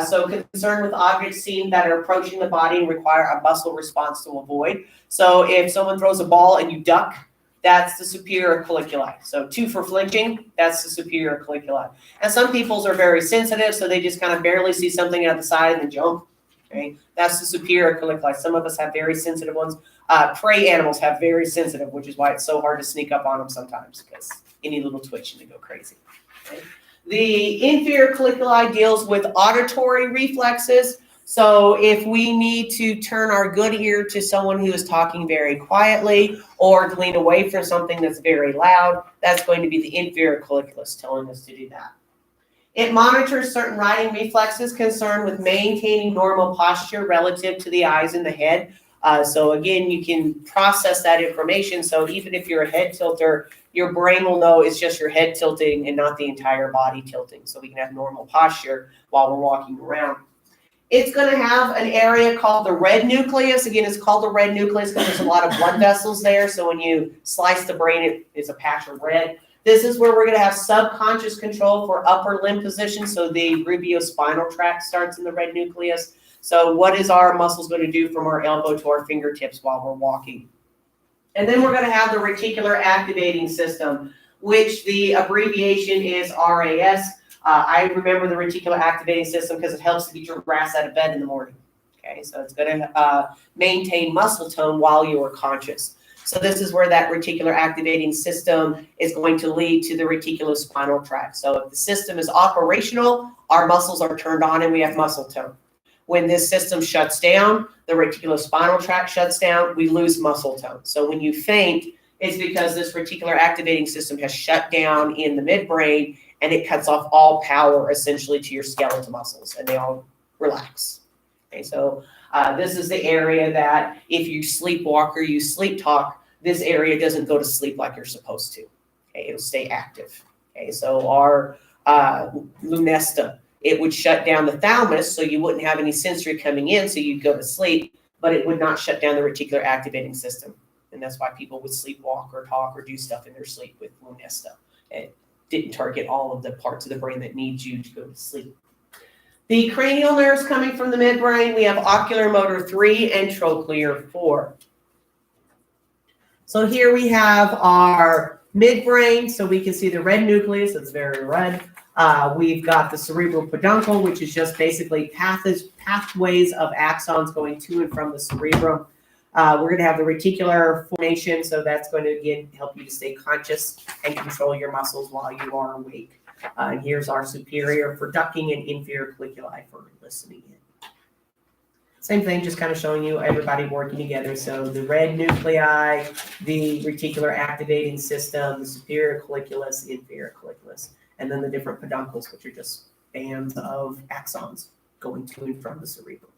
So concerned with objects seen that are approaching the body and require a muscle response to avoid. So if someone throws a ball and you duck, that's the superior colliculi. So 2 for flinching, that's the superior colliculi. And some people's are very sensitive, so they just kind of barely see something at the side and then jump. Okay, that's the superior colliculi. Some of us have very sensitive ones. Prey animals have very sensitive, which is why it's so hard to sneak up on them sometimes, because any little twitch and they go crazy. Okay. The inferior colliculi deals with auditory reflexes. So if we need to turn our good ear to someone who is talking very quietly or to lean away from something that's very loud, that's going to be the inferior colliculus telling us to do that. It monitors certain writing reflexes concerned with maintaining normal posture relative to the eyes and the head. So again, you can process that information. So even if you're a head tilter, your brain will know it's just your head tilting and not the entire body tilting. So we can have normal posture while we're walking around. It's going to have an area called the red nucleus. Again, it's called the red nucleus because there's a lot of blood vessels there. So when you slice the brain, it's a patch of red. This is where we're going to have subconscious control for upper limb position. So the rubiospinal tract starts in the red nucleus. So what is our muscles going to do from our elbow to our fingertips while we're walking? And then we're going to have the reticular activating system, which the abbreviation is RAS. I remember the reticular activating system because it helps to get your ass out of bed in the morning. Okay, so it's going to maintain muscle tone while you are conscious. So this is where that reticular activating system is going to lead to the reticulospinal tract. So if the system is operational, our muscles are turned on and we have muscle tone. When this system shuts down, the reticulospinal tract shuts down, we lose muscle tone. So when you faint, it's because this reticular activating system has shut down in the midbrain and it cuts off all power essentially to your skeletal muscles and they all relax. Okay, so this is the area that if you sleepwalk or you sleep talk, this area doesn't go to sleep like you're supposed to. Okay, it'll stay active. Okay, so our lunesta, it would shut down the thalamus so you wouldn't have any sensory coming in, so you'd go to sleep, but it would not shut down the reticular activating system. And that's why people would sleepwalk or talk or do stuff in their sleep with lunesta. Okay. didn't target all of the parts of the brain that need you to go to sleep. The cranial nerves coming from the midbrain, we have ocular motor 3 and trochlear 4. So here we have our midbrain, so we can see the red nucleus, it's very red. We've got the cerebral peduncle, which is just basically pathways of axons going to and from the cerebrum. We're going to have the reticular formation, so that's going to, again, help you to stay conscious and control your muscles while you are awake. And here's our superior for ducting and inferior colliculi for listening in. Same thing, just kind of showing you everybody working together. So the red nuclei, the reticular activating system, the superior colliculus, the inferior colliculus, and then the different peduncles, which are just bands of axons going to and from the cerebrum.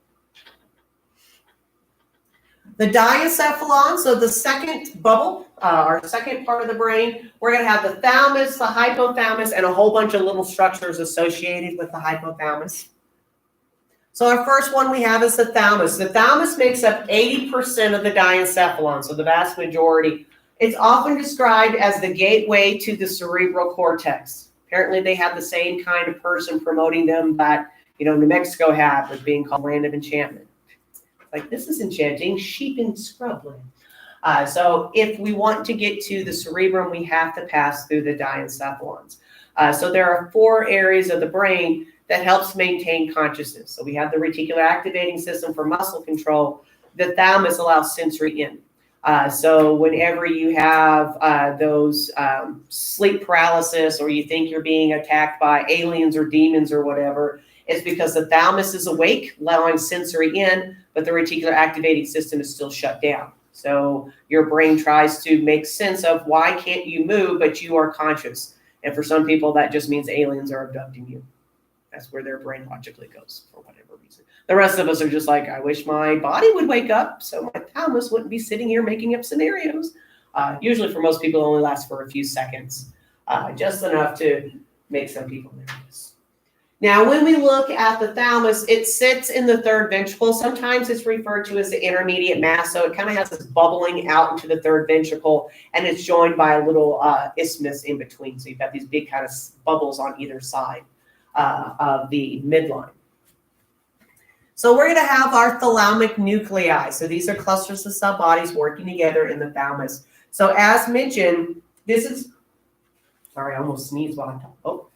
The diencephalon, so the second bubble, our second part of the brain, we're going to have the thalamus, the hypothalamus, and a whole bunch of little structures associated with the hypothalamus. So our first one we have is the thalamus. The thalamus makes up 80% of the diencephalon, so the vast majority. It's often described as the gateway to the cerebral cortex. Apparently they have the same kind of person promoting them that, New Mexico had with being called Land of Enchantment. Like, this is enchanting, sheep in scrubland. So if we want to get to the cerebrum, we have to pass through the diencephalons. So there are 4 areas of the brain that helps maintain consciousness. So we have the reticular activating system for muscle control. The thalamus allows sensory in. So whenever you have those sleep paralysis, or you think you're being attacked by aliens or demons or whatever, it's because the thalamus is awake, allowing sensory in, but the reticular activating system is still shut down. So your brain tries to make sense of why can't you move, but you are conscious. And for some people, that just means aliens are abducting you. That's where their brain logically goes for whatever reason. The rest of us are just like, I wish my body would wake up so my thalamus wouldn't be sitting here making up scenarios. Usually for most people, it only lasts for a few seconds, just enough to make some people nervous. Now, when we look at the thalamus, it sits in the third ventricle. Sometimes it's referred to as the intermediate mass. So it kind of has this bubbling out into the third ventricle, and it's joined by a little isthmus in between. So you've got these big kind of bubbles on either side of the midline. So we're going to have our thalamic nuclei. So these are clusters of cell bodies working together in the thalamus. So as mentioned, this is, sorry, I almost sneezed while I talk. Oh.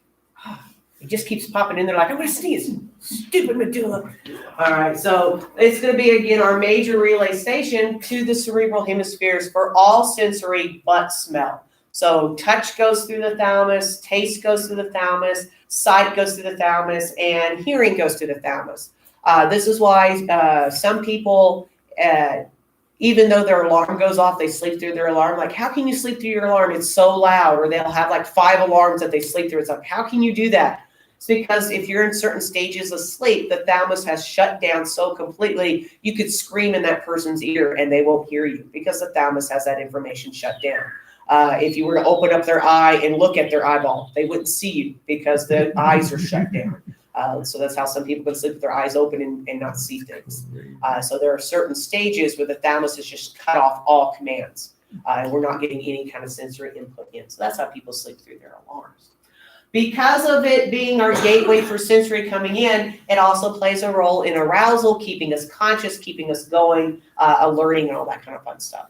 It just keeps popping in there like, I'm going to sneeze. Stupid medulla. All right, so it's going to be, again, our major relay station to the cerebral hemispheres for all sensory but smell. So touch goes through the thalamus, taste goes through the thalamus, sight goes through the thalamus, and hearing goes through the thalamus. This is why some people, even though their alarm goes off, they sleep through their alarm. Like, how can you sleep through your alarm? It's so loud. Or they'll have like 5 alarms that they sleep through. It's like, how can you do that? It's because if you're in certain stages of sleep, the thalamus has shut down so completely, you could scream in that person's ear and they won't hear you because the thalamus has that information shut down. If you were to open up their eye and look at their eyeball, they wouldn't see you because the eyes are shut down. So that's how some people can sleep with their eyes open and not see things. So there are certain stages where the thalamus is just cut off all commands. And we're not getting any kind of sensory input in. So that's how people sleep through their alarms. Because of it being our gateway for sensory coming in, it also plays a role in arousal, keeping us conscious, keeping us going, alerting, and all that kind of fun stuff.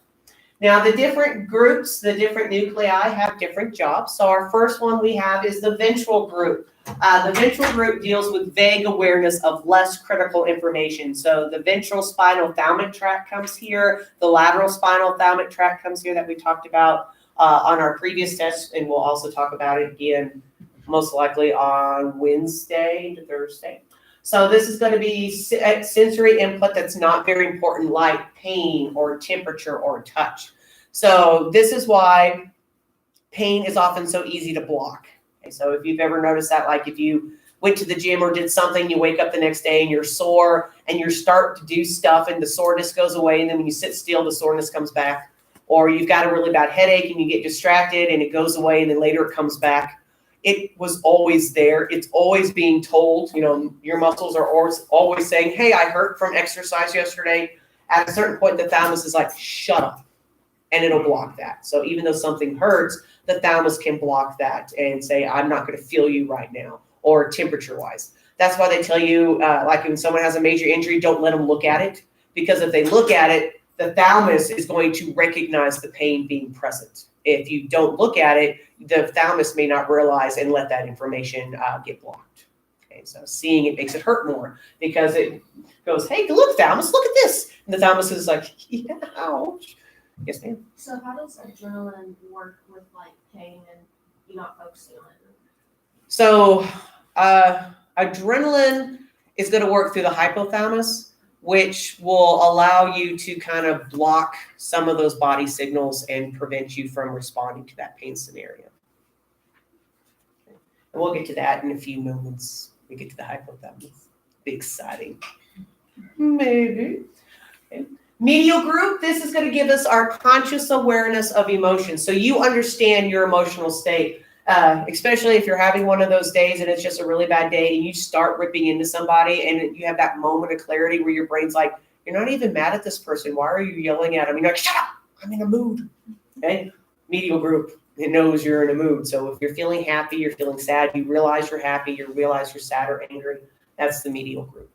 Now, the different groups, the different nuclei have different jobs. So our first one we have is the ventral group. The ventral group deals with vague awareness of less critical information. So the ventral spinal thalamic tract comes here. The lateral spinal thalamic tract comes here that we talked about on our previous test, and we'll also talk about it again most likely on Wednesday to Thursday. So this is going to be sensory input that's not very important, like pain or temperature or touch. So this is why pain is often so easy to block. Okay, so if you've ever noticed that, like if you went to the gym or did something, you wake up the next day and you're sore and you start to do stuff and the soreness goes away, and then when you sit still, the soreness comes back. Or you've got a really bad headache and you get distracted and it goes away and then later it comes back. It was always there. It's always being told, your muscles are always saying, hey, I hurt from exercise yesterday. At a certain point, the thalamus is like, shut up. and it'll block that. So even though something hurts, the thalamus can block that and say, I'm not going to feel you right now, or temperature wise. That's why they tell you, like when someone has a major injury, don't let them look at it, because if they look at it, the thalamus is going to recognize the pain being present. If you don't look at it, the thalamus may not realize and let that information get blocked. Okay, so seeing it makes it hurt more because it goes, hey, look, thalamus, look at this. And the thalamus is like, yeah, ouch. Yes, ma'am. So how does adrenaline work with like pain and you're not focusing on it? So adrenaline is going to work through the hypothalamus, which will allow you to kind of block some of those body signals and prevent you from responding to that pain scenario. Okay. And we'll get to that in a few moments. We get to the hypothalamus. Be exciting. Maybe. Okay. Medial group, this is going to give us our conscious awareness of emotion. So you understand your emotional state, especially if you're having one of those days and it's just a really bad day and you start ripping into somebody and you have that moment of clarity where your brain's like, you're not even mad at this person. Why are you yelling at him? You're like, shut up, I'm in a mood. Okay? Medial group, it knows you're in a mood. So if you're feeling happy, you're feeling sad, you realize you're happy, you realize you're sad or angry, that's the medial group.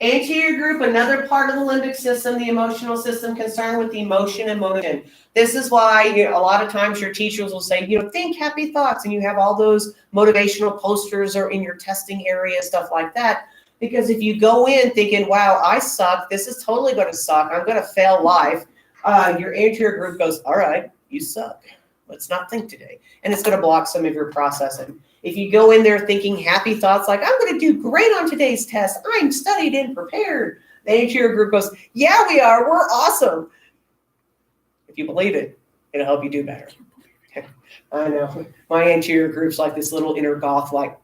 Anterior group, another part of the limbic system, the emotional system concerned with the emotion and motion. This is why a lot of times your teachers will say, think happy thoughts, and you have all those motivational posters or in your testing area, stuff like that. Because if you go in thinking, wow, I suck, this is totally going to suck, I'm going to fail life, your anterior group goes, all right, you suck. Let's not think today. And it's going to block some of your processing. If you go in there thinking happy thoughts like, I'm going to do great on today's test, I'm studied and prepared, the anterior group goes, yeah, we are, we're awesome. If you believe it, it'll help you do better. I know. My anterior group's like this little inner goth, like,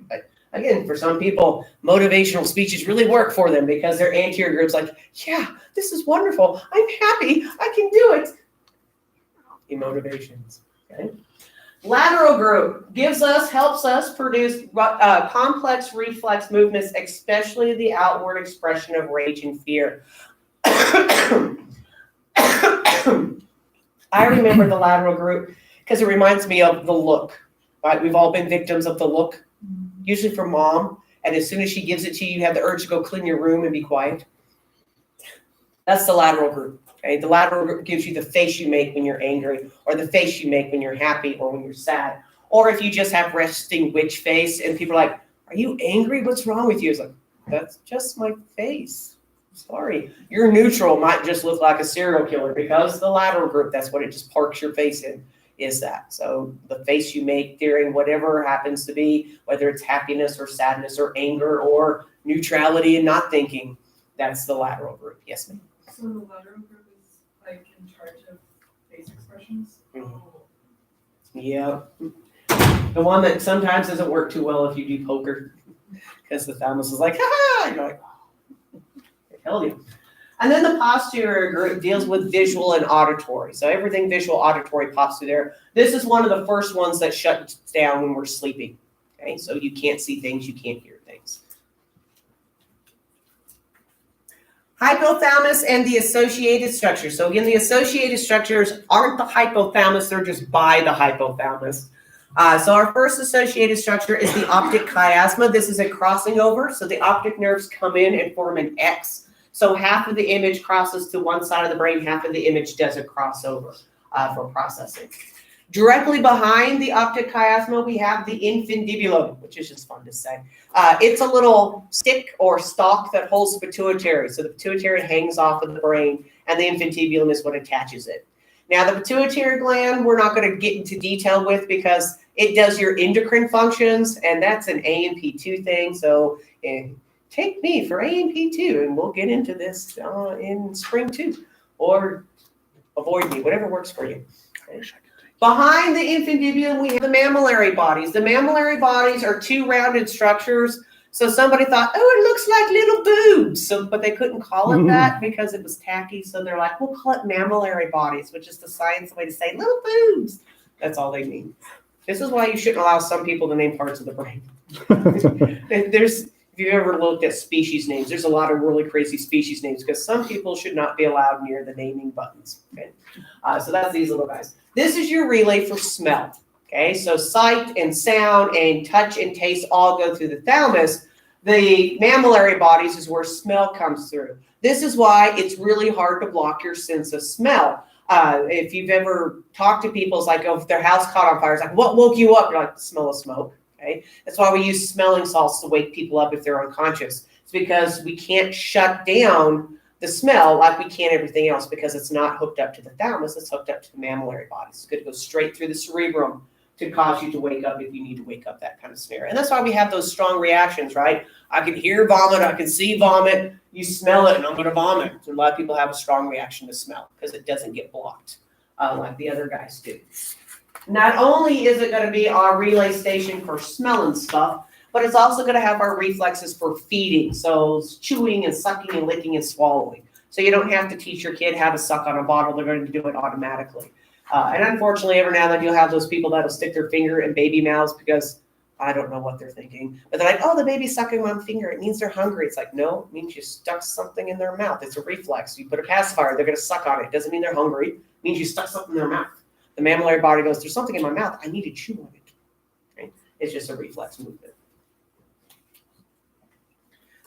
but again, for some people, motivational speeches really work for them because their anterior group's like, yeah, this is wonderful. I'm happy. I can do it. Emotivations. Okay. Lateral group helps us produce complex reflex movements, especially the outward expression of rage and fear. I remember the lateral group because it reminds me of the look. Right? We've all been victims of the look, usually from mom. And as soon as she gives it to you, you have the urge to go clean your room and be quiet. That's the lateral group. Okay? The lateral group gives you the face you make when you're angry, or the face you make when you're happy or when you're sad. Or if you just have resting witch face and people are like, are you angry? What's wrong with you? It's like, that's just my face. Sorry. Your neutral might just look like a serial killer because the lateral group, that's what it just parks your face in, is that. So the face you make during whatever happens to be, whether it's happiness or sadness or anger or neutrality and not thinking, that's the lateral group. Yes, ma'am. So the lateral group is like in charge of face expressions? Mhm. Yeah. The one that sometimes doesn't work too well if you do poker because the thalamus is like, ha! You're like, hell yeah. And then the posterior group deals with visual and auditory. So everything visual, auditory pops through there. This is one of the first ones that shuts down when we're sleeping. Okay, so you can't see things, you can't hear things. Hypothalamus and the associated structures. So again, the associated structures aren't the hypothalamus, they're just by the hypothalamus. So our first associated structure is the optic chiasma. This is a crossing over. So the optic nerves come in and form an X. So half of the image crosses to one side of the brain, half of the image doesn't cross over for processing. Directly behind the optic chiasma, we have the infundibulum, which is just fun to say. It's a little stick or stalk that holds the pituitary. So the pituitary hangs off of the brain, and the infundibulum is what attaches it. Now, the pituitary gland, we're not going to get into detail with because it does your endocrine functions, and that's an A&P2 thing. So take me for A&P2, and we'll get into this in spring too, or avoid me, whatever works for you. Okay. Behind the infundibulum, we have the mammillary bodies. The mammillary bodies are two rounded structures. So somebody thought, oh, it looks like little boobs. But they couldn't call it that because it was tacky. So they're like, we'll call it mammillary bodies, which is the science way to say little boobs. That's all they mean. This is why you shouldn't allow some people to name parts of the brain. if you've ever looked at species names, there's a lot of really crazy species names because some people should not be allowed near the naming buttons. Okay, so that's these little guys. This is your relay for smell. Okay, so sight and sound and touch and taste all go through the thalamus. The mammillary bodies is where smell comes through. This is why it's really hard to block your sense of smell. If you've ever talked to people, it's like, oh, if their house caught on fire, it's like, what woke you up? You're like, the smell of smoke. Okay, that's why we use smelling salts to wake people up if they're unconscious. It's because we can't shut down the smell like we can everything else because it's not hooked up to the thalamus, it's hooked up to the mammillary bodies. It's going to go straight through the cerebrum to cause you to wake up if you need to wake up, that kind of scenario. And that's why we have those strong reactions, right? I can hear vomit, I can see vomit, you smell it, and I'm going to vomit. So a lot of people have a strong reaction to smell because it doesn't get blocked like the other guys do. Not only is it going to be our relay station for smelling stuff, but it's also going to have our reflexes for feeding. So chewing and sucking and licking and swallowing. So you don't have to teach your kid how to suck on a bottle. They're going to do it automatically. And unfortunately, every now and then you'll have those people that'll stick their finger in baby mouths because I don't know what they're thinking. But they're like, oh, the baby's sucking one finger. It means they're hungry. It's like, no, it means you stuck something in their mouth. It's a reflex. You put a pacifier, they're going to suck on it. It doesn't mean they're hungry. It means you stuck something in their mouth. The mammillary body goes, there's something in my mouth. I need to chew on it. Okay? It's just a reflex movement.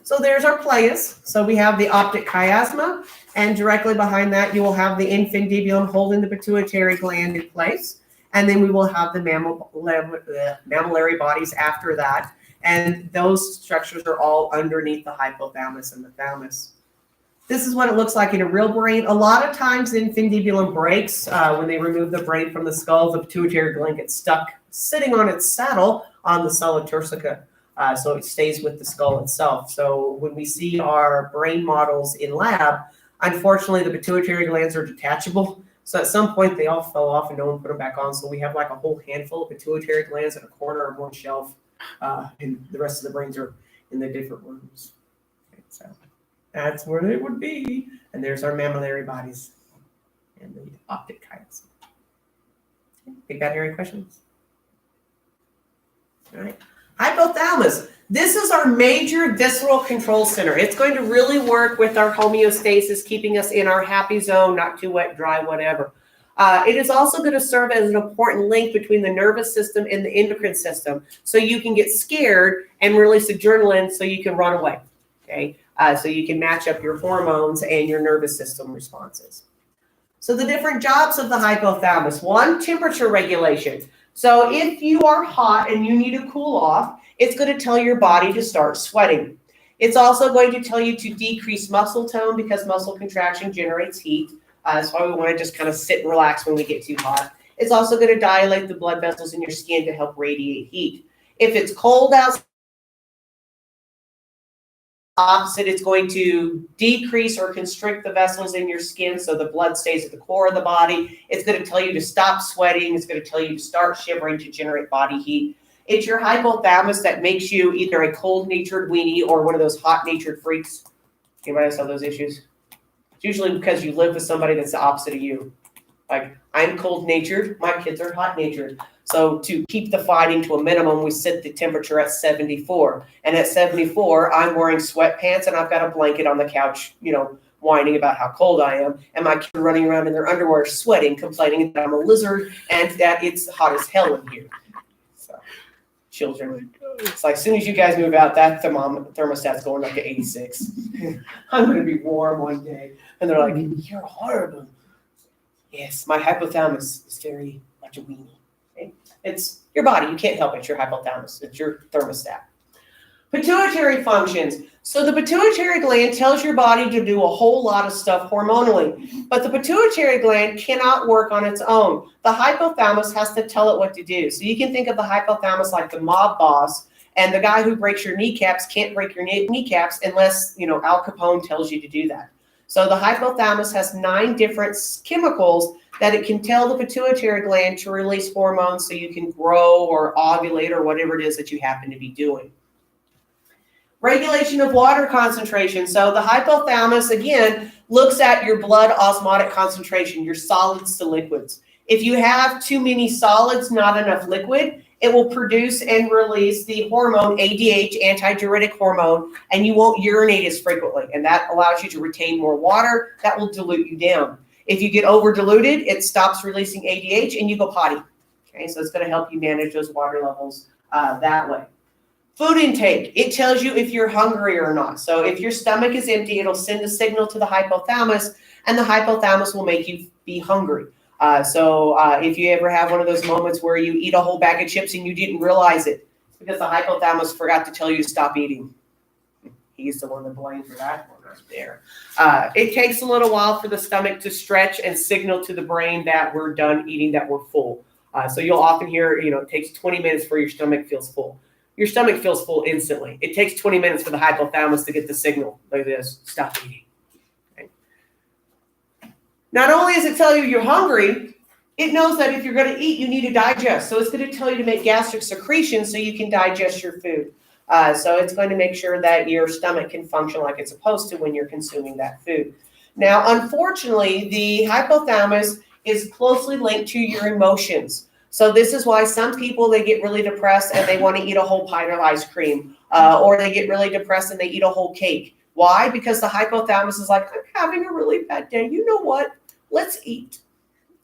So there's our playas. So we have the optic chiasma, and directly behind that, you will have the infundibulum holding the pituitary gland in place. And then we will have the mammillary bodies after that. And those structures are all underneath the hypothalamus and the thalamus. This is what it looks like in a real brain. A lot of times the infundibulum breaks when they remove the brain from the skull. The pituitary gland gets stuck sitting on its saddle on the sella turcica. So it stays with the skull itself. So when we see our brain models in lab, unfortunately, the pituitary glands are detachable. So at some point, they all fell off and no one put them back on. So we have like a whole handful of pituitary glands in a corner of one shelf. And the rest of the brains are in the different rooms. Okay, so that's where they would be. And there's our mammillary bodies and the optic chiasm. Okay, got any questions? All right. Hypothalamus. This is our major visceral control center. It's going to really work with our homeostasis, keeping us in our happy zone, not too wet, dry, whatever. It is also going to serve as an important link between the nervous system and the endocrine system. So you can get scared and release adrenaline so you can run away. Okay, so you can match up your hormones and your nervous system responses. So the different jobs of the hypothalamus. One, temperature regulation. So if you are hot and you need to cool off, it's going to tell your body to start sweating. It's also going to tell you to decrease muscle tone because muscle contraction generates heat. That's why we want to just kind of sit and relax when we get too hot. It's also going to dilate the blood vessels in your skin to help radiate heat. If it's cold outside, opposite, it's going to decrease or constrict the vessels in your skin so the blood stays at the core of the body. It's going to tell you to stop sweating. It's going to tell you to start shivering to generate body heat. It's your hypothalamus that makes you either a cold-natured weenie or one of those hot-natured freaks. Anybody else have those issues? It's usually because you live with somebody that's the opposite of you. Like, I'm cold-natured, my kids are hot-natured. So to keep the fighting to a minimum, we set the temperature at 74. And at 74, I'm wearing sweatpants and I've got a blanket on the couch, you know, whining about how cold I am. And my kids are running around in their underwear, sweating, complaining that I'm a lizard and that it's hot as hell in here. So, children, it's like as soon as you guys move out, that thermostat's going up to 86. I'm going to be warm one day. And they're like, you're horrible. Yes, my hypothalamus is very much a weenie. Okay? It's your body. You can't help it. It's your hypothalamus. It's your thermostat. Pituitary functions. So the pituitary gland tells your body to do a whole lot of stuff hormonally, but the pituitary gland cannot work on its own. The hypothalamus has to tell it what to do. So you can think of the hypothalamus like the mob boss, and the guy who breaks your kneecaps can't break your kneecaps unless, you know, Al Capone tells you to do that. So the hypothalamus has 9 different chemicals that it can tell the pituitary gland to release hormones so you can grow or ovulate or whatever it is that you happen to be doing. Regulation of water concentration. So the hypothalamus, again, looks at your blood osmotic concentration, your solids to liquids. If you have too many solids, not enough liquid, it will produce and release the hormone ADH, antidiuretic hormone, and you won't urinate as frequently. And that allows you to retain more water. That will dilute you down. If you get over diluted, it stops releasing ADH and you go potty. Okay, so it's going to help you manage those water levels that way. Food intake, it tells you if you're hungry or not. So if your stomach is empty, it'll send a signal to the hypothalamus, and the hypothalamus will make you be hungry. If you ever have one of those moments where you eat a whole bag of chips and you didn't realize it, it's because the hypothalamus forgot to tell you to stop eating. He's the one to blame for that one right there. It takes a little while for the stomach to stretch and signal to the brain that we're done eating, that we're full. So you'll often hear, it takes 20 minutes for your stomach feels full. Your stomach feels full instantly. It takes 20 minutes for the hypothalamus to get the signal like this, stop eating. Okay. Not only does it tell you you're hungry, it knows that if you're going to eat, you need to digest. So it's going to tell you to make gastric secretion so you can digest your food. So it's going to make sure that your stomach can function like it's supposed to when you're consuming that food. Now, unfortunately, the hypothalamus is closely linked to your emotions. So this is why some people, they get really depressed and they want to eat a whole pint of ice cream, or they get really depressed and they eat a whole cake. Why? Because the hypothalamus is like, I'm having a really bad day. You know what? Let's eat.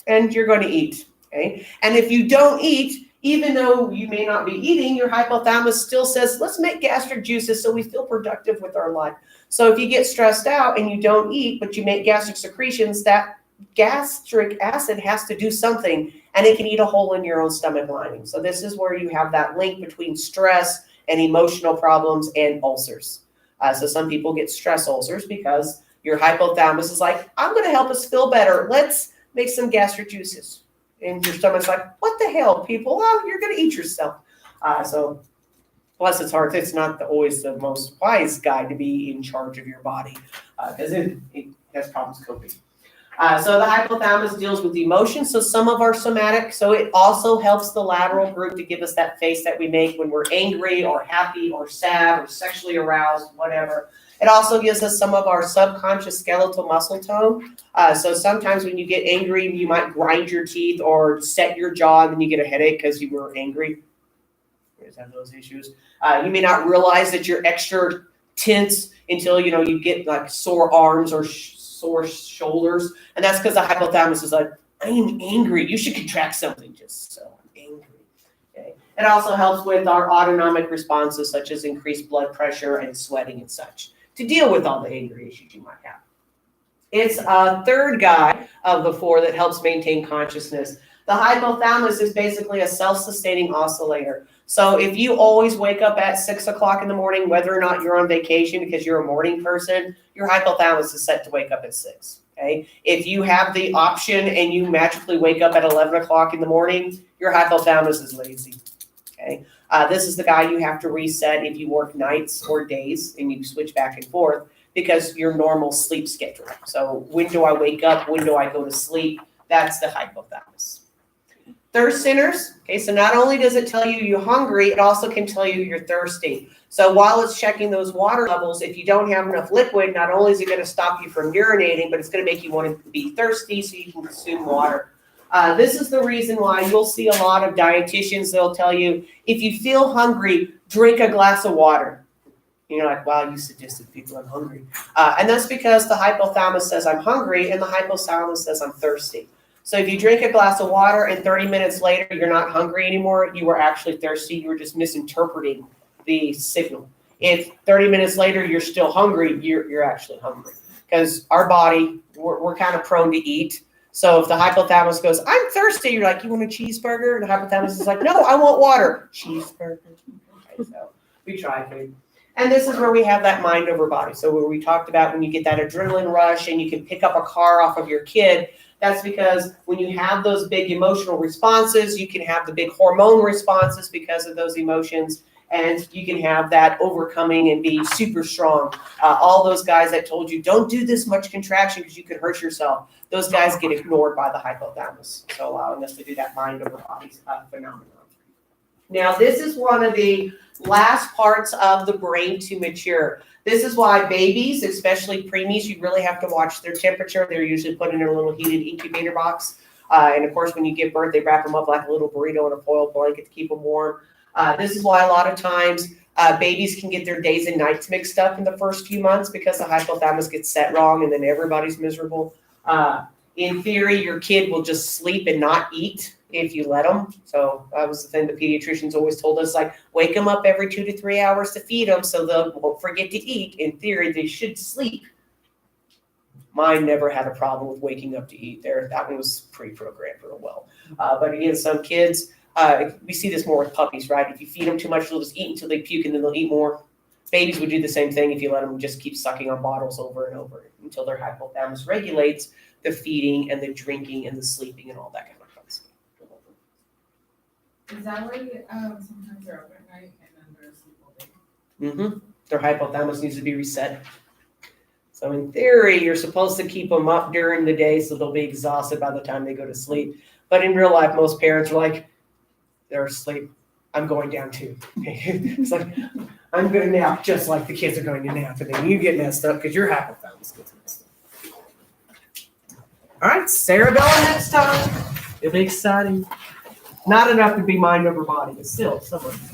And you're going to eat. Okay. And if you don't eat, even though you may not be eating, your hypothalamus still says, let's make gastric juices so we feel productive with our life. So if you get stressed out and you don't eat, but you make gastric secretions, that gastric acid has to do something, and it can eat a hole in your own stomach lining. So this is where you have that link between stress and emotional problems and ulcers. So some people get stress ulcers because your hypothalamus is like, I'm going to help us feel better. Let's make some gastric juices. And your stomach's like, what the hell, people? Oh, you're going to eat yourself. So bless its heart, it's not always the most wise guy to be in charge of your body because it has problems coping. So the hypothalamus deals with emotions. So some of our somatic, so it also helps the lateral group to give us that face that we make when we're angry or happy or sad or sexually aroused, whatever. It also gives us some of our subconscious skeletal muscle tone. So sometimes when you get angry, you might grind your teeth or set your jaw and then you get a headache because you were angry. You guys have those issues. You may not realize that you're extra tense until, you get like sore arms or sore shoulders. And that's because the hypothalamus is like, I am angry. You should contract something just so I'm angry. Okay. It also helps with our autonomic responses, such as increased blood pressure and sweating and such, to deal with all the angry issues you might have. It's a third guy of the four that helps maintain consciousness. The hypothalamus is basically a self-sustaining oscillator. So if you always wake up at 6 o'clock in the morning, whether or not you're on vacation because you're a morning person, your hypothalamus is set to wake up at 6. Okay. If you have the option and you magically wake up at 11 o'clock in the morning, your hypothalamus is lazy. Okay. This is the guy you have to reset if you work nights or days and you switch back and forth because your normal sleep schedule. So when do I wake up? When do I go to sleep? That's the hypothalamus. Thirst centers. Okay, so not only does it tell you you're hungry, it also can tell you you're thirsty. So while it's checking those water levels, if you don't have enough liquid, not only is it going to stop you from urinating, but it's going to make you want to be thirsty so you can consume water. This is the reason why you'll see a lot of dietitians, they'll tell you, if you feel hungry, drink a glass of water. You're like, wow, you suggested people I'm hungry. And that's because the hypothalamus says I'm hungry and the hypothalamus says I'm thirsty. So if you drink a glass of water and 30 minutes later you're not hungry anymore, you were actually thirsty, you were just misinterpreting the signal. If 30 minutes later you're still hungry, you're actually hungry. Because our body, we're kind of prone to eat. So if the hypothalamus goes, I'm thirsty, you're like, you want a cheeseburger? And the hypothalamus is like, no, I want water. Cheeseburger. Okay, so we try food. And this is where we have that mind over body. So where we talked about when you get that adrenaline rush and you can pick up a car off of your kid, that's because when you have those big emotional responses, you can have the big hormone responses because of those emotions, and you can have that overcoming and be super strong. All those guys that told you, don't do this much contraction because you could hurt yourself, those guys get ignored by the hypothalamus, so allowing us to do that mind over body phenomenon. Now, this is one of the last parts of the brain to mature. This is why babies, especially preemies, you really have to watch their temperature. They're usually put in a little heated incubator box. And of course, when you give birth, they wrap them up like a little burrito in a foil blanket to keep them warm. This is why a lot of times babies can get their days and nights mixed up in the first few months because the hypothalamus gets set wrong and then everybody's miserable. In theory, your kid will just sleep and not eat if you let them. So that was the thing the pediatricians always told us, like, wake them up every 2 to 3 hours to feed them so they won't forget to eat. In theory, they should sleep. Mine never had a problem with waking up to eat there. That one was pre-programmed real well. But again, some kids, we see this more with puppies, right? If you feed them too much, they'll just eat until they puke and then they'll eat more. Babies would do the same thing if you let them just keep sucking on bottles over and over until their hypothalamus regulates the feeding and the drinking and the sleeping and all that kind of stuff. Is that why sometimes they're up at night and then they're asleep all day? Their hypothalamus needs to be reset. So in theory, you're supposed to keep them up during the day so they'll be exhausted by the time they go to sleep. But in real life, most parents are like, they're asleep. I'm going down too. It's like, I'm going to nap just like the kids are going to nap. And then you get messed up because your hypothalamus gets messed up. All right, cerebellum next time. It'll be exciting. Not enough to be mind over body, but still somewhat.